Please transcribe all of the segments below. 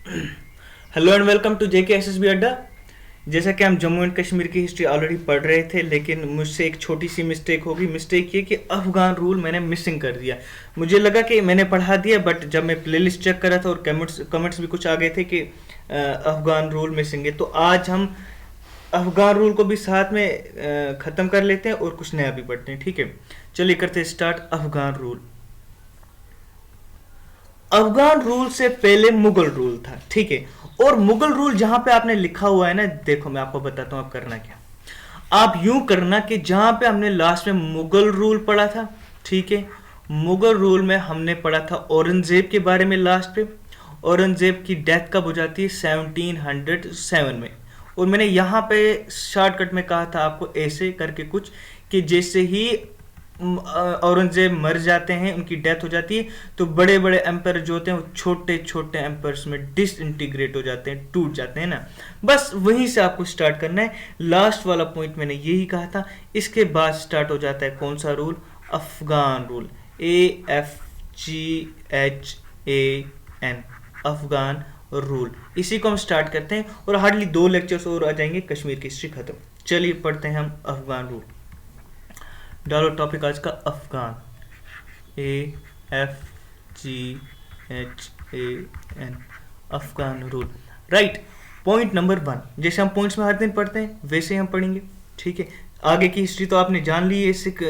Hello and welcome to JK SSB Adda. जैसा कि हम जम्मू एंड कश्मीर की हिस्ट्री ऑलरेडी पढ़ रहे थे, लेकिन मुझसे एक छोटी सी मिस्टेक होगी। मिस्टेक ये कि अफगान रूल मैंने मिसिंग कर दिया। मुझे लगा कि मैंने पढ़ा दिया, बट जब मैं प्लेलिस्ट चेक कर रहा था और कमेंट्स भी कुछ आ गए थे कि अफगान रूल मिसिंग है। तो आज हम अफगान रूल को भी साथ में ख़त्म कर लेते हैं और कुछ नया भी पढ़ते हैं। ठीक है, चलिए करते हैं start. Afghan rule. Afghan rule से पहले मुगल रूल था। ठीक है, और मुगल रूल जहां पे आपने लिखा हुआ है ना, देखो मैं आपको बताता हूं आप करना क्या। आप यूं करना कि जहां पे हमने लास्ट में मुगल रूल पढ़ा था, ठीक है, मुगल रूल में हमने पढ़ा था औरंगजेब के बारे में लास्ट पे। औरंगजेब की डेथ कब हो जाती है? 1707 में। और मैंने यहाँ पे शॉर्टकट में कहा था आपको ऐसे करके कुछ, कि जैसे ही औरंगजेब मर जाते हैं, उनकी डेथ हो जाती है, तो बड़े बड़े एम्पायर जो होते हैं वो छोटे छोटे एम्पायर्स में डिसइंटीग्रेट हो जाते हैं, टूट जाते हैं ना। बस वहीं से आपको स्टार्ट करना है। लास्ट वाला पॉइंट मैंने यही कहा था। इसके बाद स्टार्ट हो जाता है कौन सा rule? Afghan rule. AFGHAN, Afghan rule. इसी को हम स्टार्ट करते हैं और हार्डली 2 लेक्चर्स और आ जाएंगे, कश्मीर की हिस्ट्री खत्म। चलिए पढ़ते हैं हम अफगान रूल। डालो टॉपिक आज का Afghan. AFGHAN, Afghan rule. Right. Point number 1, जैसे हम पॉइंट्स में हर दिन पढ़ते हैं वैसे ही हम पढ़ेंगे। ठीक है, आगे की हिस्ट्री तो आपने जान ली है, सिख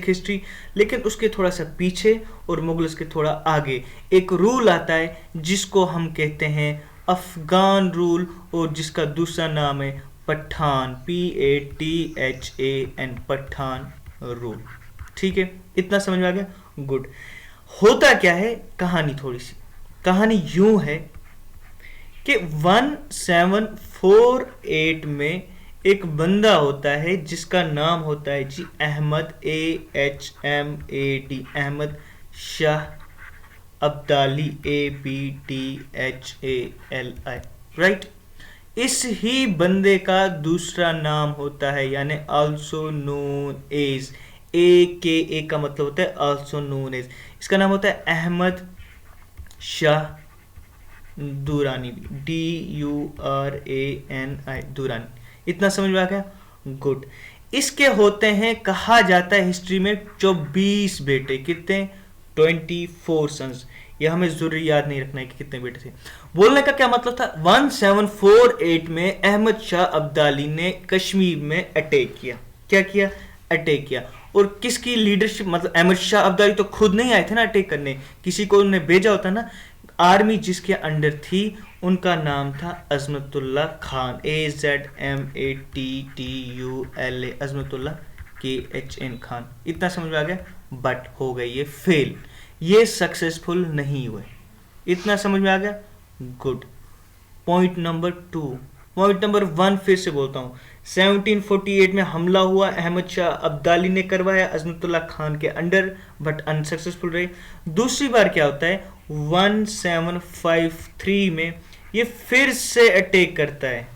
हिस्ट्री, लेकिन उसके थोड़ा सा पीछे और मुगल्स के थोड़ा आगे एक रूल आता है जिसको हम कहते हैं अफगान रूल, और जिसका दूसरा नाम है पठान, PATHAN, पठान रूल। ठीक है, इतना समझ में आ गया? गुड। होता क्या है, कहानी थोड़ी सी। कहानी यूं है कि 1748 में एक बंदा होता है जिसका नाम होता है जी Ahmad, AHMAD, Ahmad Shah Abdali, ABDHALI। Right. इस ही बंदे का दूसरा नाम होता है, यानी आल्सो नोन एज, AKA का मतलब होता है आल्सो नोन एज। इसका नाम होता है अहमद शाह दुरानी, DURANI, दुरानी। इतना समझ में आ गया? गुड। इसके होते हैं, कहा जाता है हिस्ट्री में 24 बेटे। कितने? 24 सन्स। ये हमें जरूरी याद नहीं रखना है कि कितने बेटे थे। बोलने का क्या मतलब था? 1748 में अहमद शाह अब्दाली ने कश्मीर में अटैक किया। क्या किया? अटैक किया। और किसकी लीडरशिप? मतलब अहमद शाह अब्दाली तो खुद नहीं आए थे ना अटैक करने, किसी को उन्होंने भेजा होता ना। आर्मी जिसके अंडर थी उनका नाम था अजमतुल्ला खान, AZMATTULA, अजमतुल्ला KHN खान। इतना समझ में आ गया? बट हो गई ये फेल, ये सक्सेसफुल नहीं हुए। इतना समझ में आ गया? Good. Point number 2। Point number 1 फिर से बोलता हूँ। 1748 में हमला हुआ, अहमद शाह अब्दाली ने करवाया अजमतुल्ला खान के अंडर, बट अनसक्सेसफुल रहे। दूसरी बार क्या होता है? 1753 में ये फिर से अटैक करता है।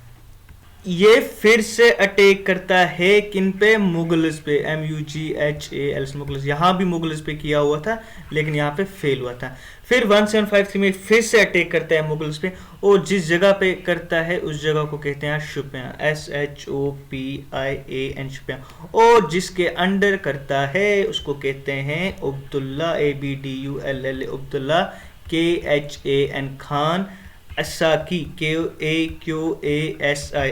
ये फिर से अटैक करता है किन पे? मुगल्स पे, MUGHALS, मुगल्स। यहाँ भी मुगल्स पे किया हुआ था, लेकिन यहाँ पे फेल हुआ था। फिर 1753 में फिर से अटैक करता है मुगल्स पे, और जिस जगह पे करता है उस जगह को कहते हैं शुपियाँ, SHOPIAN, शुपियाँ। और जिसके अंडर करता है उसको कहते हैं Abdullah, ABDULLA, Abdullah KHAN Khan असाकी, KAQASI,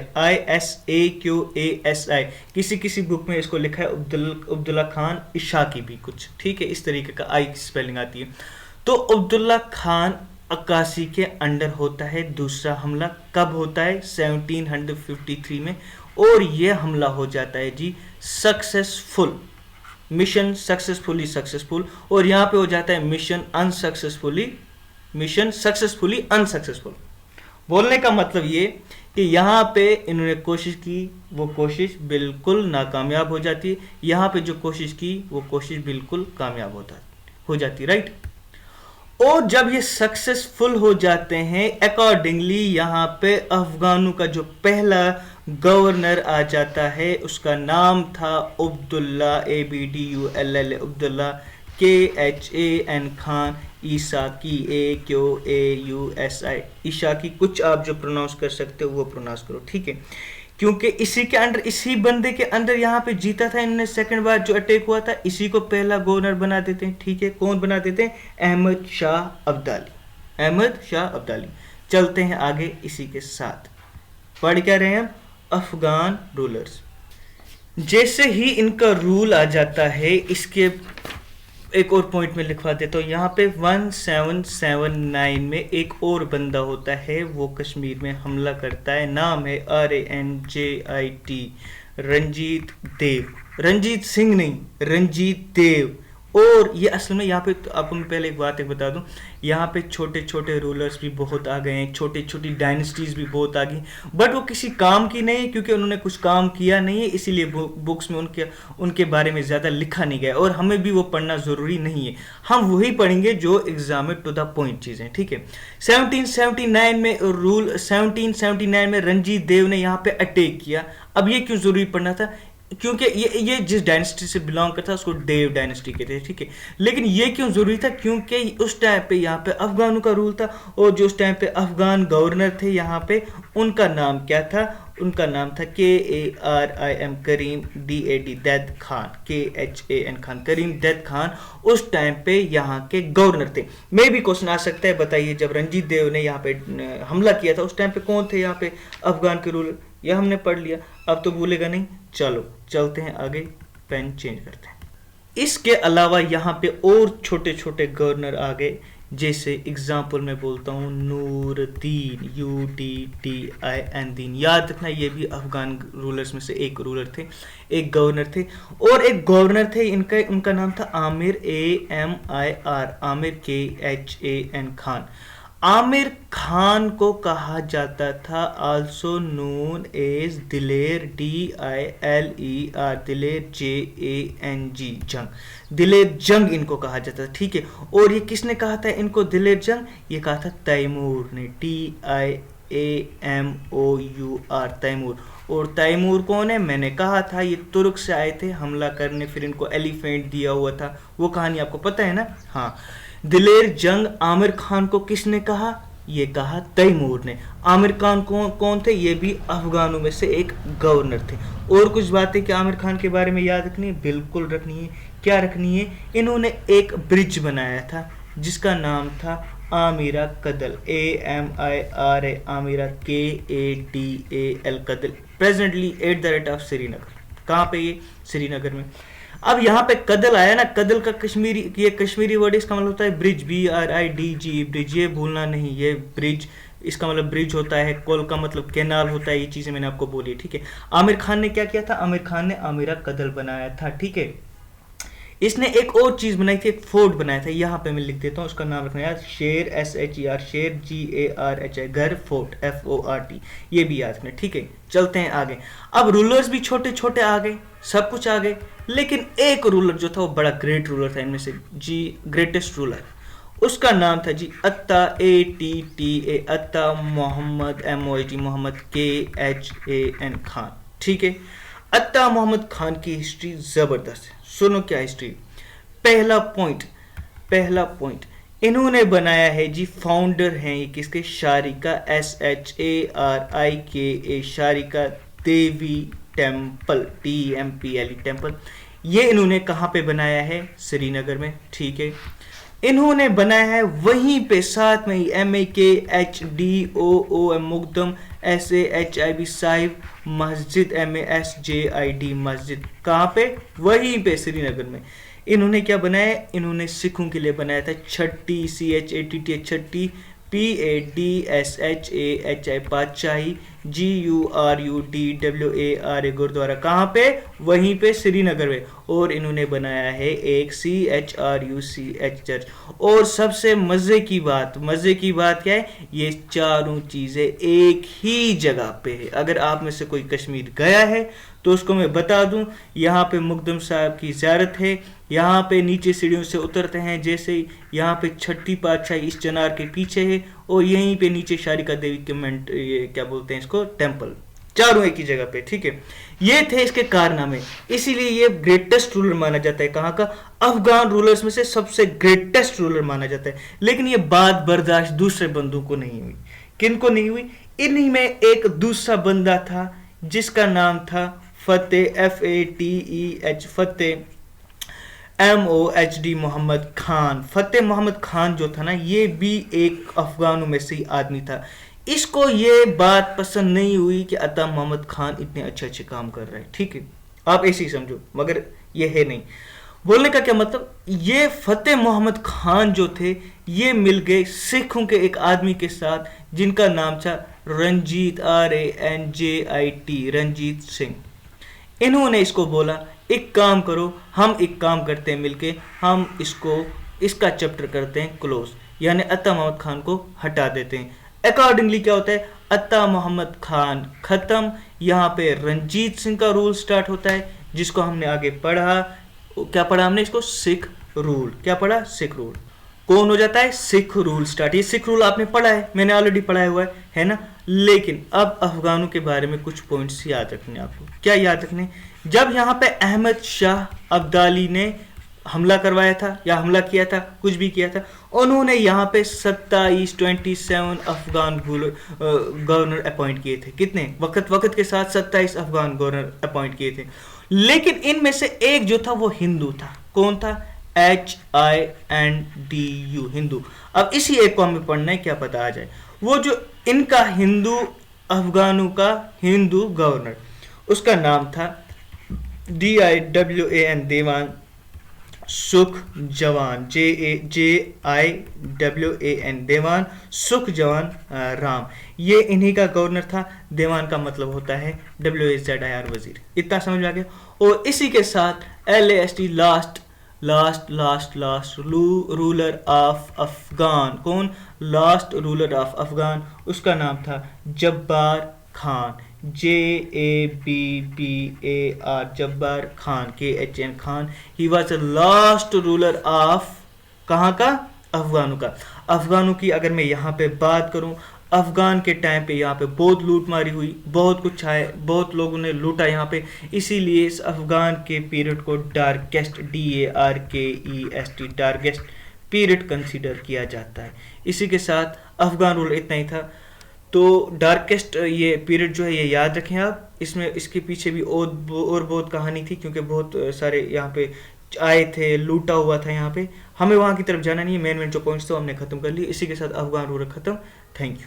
किसी किसी बुक में इसको लिखा है अब्दुल्ला खान इशाकी भी कुछ। ठीक है, इस तरीके का आई की स्पेलिंग आती है। तो अब्दुल्ला खान अक्कासी के अंडर होता है दूसरा हमला। कब होता है? 1753 में। और यह हमला हो जाता है जी सक्सेसफुल, मिशन सक्सेसफुली सक्सेसफुल। और यहाँ पे हो जाता है mission unsuccessfully, mission successfully unsuccessful. बोलने का मतलब ये कि यहाँ पे इन्होंने कोशिश की, वो कोशिश बिल्कुल नाकामयाब हो जाती है। यहाँ पे जो कोशिश की वो कोशिश बिल्कुल कामयाब हो जाती। राइट। और जब ये सक्सेसफुल हो जाते हैं, अकॉर्डिंगली यहाँ पे अफगानों का जो पहला गवर्नर आ जाता है उसका नाम था अब्दुल्ला, ABDULLA, अब्दुल्ला KHAN खान। ईसा की, AQAUSI, ईशा की। कुछ आप जो प्रोनाउंस कर सकते हो वो प्रोनाउंस करो, ठीक है। क्योंकि इसी के अंडर, इसी बंदे के अंदर यहाँ पे जीता था इन्होंने, सेकंड बार जो अटैक हुआ था, इसी को पहला गवर्नर बना देते हैं, ठीक है। कौन बना देते हैं? अहमद शाह अब्दाली, अहमद शाह अब्दाली। चलते हैं आगे इसी के साथ, पढ़ क्या रहे हैं हम? अफगान रूलर्स। जैसे ही इनका रूल आ जाता है, इसके एक और पॉइंट में लिखवा देता हूँ यहाँ पे, 1779 में एक और बंदा होता है, वो कश्मीर में हमला करता है, नाम है RANJIT, रंजीत देव, रंजीत सिंह नहीं, रंजीत देव। और ये असल में यहाँ पे तो आपको मैं पहले एक बात बता दूं, यहाँ पे छोटे छोटे रूलर्स भी बहुत आ गए हैं, छोटी छोटी डायनेस्टीज भी बहुत आ गई, बट वो किसी काम की नहीं, क्योंकि उन्होंने कुछ काम किया नहीं है, इसीलिए बुक्स में उनके बारे में ज़्यादा लिखा नहीं गया, और हमें भी वो पढ़ना ज़रूरी नहीं है। हम वही पढ़ेंगे जो एग्जाम में टू द पॉइंट चीज़ें, ठीक है। 1779 में रंजीत देव ने यहाँ पे अटैक किया। अब ये क्यों ज़रूरी पढ़ना था? क्योंकि ये जिस डायनेस्टी से बिलोंग करता है उसको देव डायनेस्टी कहते हैं, ठीक है। लेकिन ये क्यों जरूरी था? क्योंकि उस टाइम पे यहाँ पे अफगानों का रूल था, और जो उस टाइम पे अफगान गवर्नर थे यहाँ पे, उनका नाम क्या था? उनका नाम था KARIM, करीम, DAD, दैद खान, KHAN खान, करीम दैद खान। उस टाइम पे यहाँ के गवर्नर थे। मे भी क्वेश्चन आ सकता है, बताइए जब रंजीत देव ने यहाँ पे हमला किया था, उस टाइम पे कौन थे यहाँ पे अफगान के रूलर? यह हमने पढ़ लिया, अब तो भूलेगा नहीं। चलो चलते हैं आगे, पेन चेंज करते हैं। इसके अलावा यहाँ पे और छोटे छोटे गवर्नर आ गए, जैसे एग्जाम्पल मैं बोलता हूँ नूरदीन, UDDIN दीन। याद रखना ये भी अफगान रूलर्स में से एक रूलर थे, एक गवर्नर थे। और एक गवर्नर थे उनका नाम था आमिर, AMIR, आमिर KHAN खान। आमिर खान को कहा जाता था आल्सो नोन एज दिलेर, DILER, दिलेर JANG, जंग, दिलेर जंग इनको कहा जाता था, ठीक है। और ये किसने कहा था इनको दिलेर जंग? ये कहा था तैमूर ने, TIAMOUR, तैमूर। और तैमूर कौन है? मैंने कहा था ये तुर्क से आए थे हमला करने, फिर इनको एलिफेंट दिया हुआ था, वो कहानी आपको पता है ना। हाँ, दिलेर जंग आमिर खान को किसने कहा? ये कहा तैमूर ने। आमिर खान कौन थे? ये भी अफगानों में से एक गवर्नर थे। और कुछ बातें क्या आमिर खान के बारे में याद रखनी है? बिल्कुल रखनी है। क्या रखनी है? इन्होंने एक ब्रिज बनाया था जिसका नाम था आमिरा कदल, AMIRA, आमिरा KADAL, कदल, प्रेजेंटली @ श्रीनगर। कहाँ पे? ये श्रीनगर में। अब यहाँ पे कदल आया ना, कदल का कश्मीरी, ये कश्मीरी वर्ड, इसका मतलब होता है ब्रिज, BRIDG, ब्रिज, ये भूलना नहीं, ये ब्रिज, इसका मतलब ब्रिज होता है, कोल का मतलब कैनाल होता है, ये चीज़ें मैंने आपको बोली, ठीक है। आमिर खान ने क्या किया था? आमिर खान ने आमिरा कदल बनाया था, ठीक है। इसने एक और चीज़ बनाई थी, एक फोर्ट बनाया था, यहाँ पे मैं लिख देता हूँ, उसका नाम रखना यार, शेर, SHER, शेर, GARHI, घर, फोर्ट, FORT, ये भी याद रखना, ठीक है। चलते हैं आगे। अब रूलर्स भी छोटे छोटे आ गए, सब कुछ आ गए, लेकिन एक रूलर जो था वो बड़ा ग्रेट रूलर था इनमें से जी, ग्रेटेस्ट रूलर, उसका नाम था जी अत्ता, ATTA, अत्ता मोहम्मद, MOHD, मोहम्मद KHAN खान, ठीक है। अत्ता मोहम्मद खान की हिस्ट्री जबरदस्त है, सुनो क्या हिस्ट्री। पहला पॉइंट इन्होंने बनाया है जी, फाउंडर हैं ये किसके? शारिका, SHARIKA, शारिका देवी टेम्पल, TEMPLE, टेम्पल। ये इन्होंने कहाँ पे बनाया है? श्रीनगर में, ठीक है। इन्होंने बनाया है वहीं पे साथ में ही MAKHDOOM, मुकदम, SAHIB, साहिब, मस्जिद, MASJID, मस्जिद। कहाँ पे? वहीं पे श्रीनगर में। इन्होंने क्या बनाया? इन्होंने सिखों के लिए बनाया था छठी, CHATT, छठी, PADSHAHI, पातशाही, GURUDWARA, गुरुद्वारा। कहाँ पे? वहीं पे श्रीनगर में। और इन्होंने बनाया है एक CHRUCH, चर्च। और सबसे मज़े की बात क्या है? ये चारों चीज़ें एक ही जगह पे है। अगर आप में से कोई कश्मीर गया है तो उसको मैं बता दूं, यहाँ पे मुकदम साहब की ज़ियारत है, यहाँ पे नीचे सीढ़ियों से उतरते हैं, जैसे यहाँ पे छठी पातशाही इस चनार के पीछे है, और यहीं पे नीचे शारिका देवी के ये क्या बोलते हैं इसको, टेम्पल। चारों एक ही जगह पे, ठीक है। ये थे इसके कारनामे, इसीलिए ये ग्रेटेस्ट रूलर माना जाता है। कहाँ का? अफगान रूलर्स में से सबसे ग्रेटेस्ट रूलर माना जाता है। लेकिन ये बात बर्दाश्त दूसरे बंदों को नहीं हुई। किन को नहीं हुई? इन्हीं में एक दूसरा बंदा था जिसका नाम था फतेह, FATEH, फतेह MOHD मोहम्मद खान। फतेह मोहम्मद खान जो था ना, ये भी एक अफगानों में से ही आदमी था। इसको ये बात पसंद नहीं हुई कि अता मोहम्मद खान इतने अच्छे अच्छे काम कर रहे हैं, ठीक है, आप ऐसे ही समझो, मगर ये है नहीं। बोलने का क्या मतलब, ये फतेह मोहम्मद खान जो थे ये मिल गए सिखों के एक आदमी के साथ जिनका नाम था रंजीत, RANJIT, रंजीत सिंह। इन्होंने इसको बोला एक काम करो, हम एक काम करते हैं मिलके, हम इसका चैप्टर करते हैं क्लोज, यानी अता मोहम्मद खान को हटा देते हैं। अकॉर्डिंगली क्या होता है, अता मोहम्मद खान खत्म, यहाँ पे रंजीत सिंह का रूल स्टार्ट होता है, जिसको हमने आगे पढ़ा। क्या पढ़ा हमने? इसको सिख रूल। क्या पढ़ा? Sick rule. कौन हो जाता है? Sick rule start. ये सिख रूल आपने पढ़ा है, मैंने ऑलरेडी पढ़ाया हुआ है ना। लेकिन अब अफगानों के बारे में कुछ पॉइंट्स याद रखने आपको। क्या याद रखने? जब यहाँ पे अहमद शाह अब्दाली ने हमला करवाया था या हमला किया था, कुछ भी किया था, उन्होंने यहाँ पे 27 अफगान गवर्नर अपॉइंट किए थे। कितने? वक्त के साथ 27 अफगान गवर्नर अपॉइंट किए थे। लेकिन इनमें से एक जो था वो हिंदू था। कौन था? HINDU, हिंदू। अब इसी एक को हमें पढ़ना है, क्या पता आ जाए। वो जो इनका हिंदू, अफगानों का हिंदू गवर्नर, उसका नाम था DIWAN, देवान सुख जवान, JIWAN, देवान सुख जवान राम। ये इन्हीं का गवर्नर था। देवान का मतलब होता है WAZIR, वजीर। इतना समझ में आ गया। और इसी के साथ LAST, last ruler of Afghan. कौन? लास्ट रूलर ऑफ अफगान, उसका नाम था Jabbar Khan, JABBAR, Jabbar Khan, KHN Khan. He was the last ruler of कहाँ का? अफगानों का। अफगानों की अगर मैं यहाँ पे बात करूँ, अफगान के टाइम पे यहाँ पे बहुत लूट मारी हुई, बहुत कुछ आए, बहुत लोगों ने लूटा यहाँ पे। इसीलिए इस अफगान के पीरियड को darkest, DARKEST, darkest period consider किया जाता है। इसी के साथ अफगान रूल इतना ही था। तो डार्केस्ट ये पीरियड जो है ये याद रखें आप। इसमें इसके पीछे भी और बहुत कहानी थी, क्योंकि बहुत सारे यहाँ पे आए थे, लूटा हुआ था यहाँ पे। हमें वहाँ की तरफ जाना नहीं है, मेन जो पॉइंट्स थे हमने खत्म कर लिए। इसी के साथ अफगान रूल खत्म। Thank you.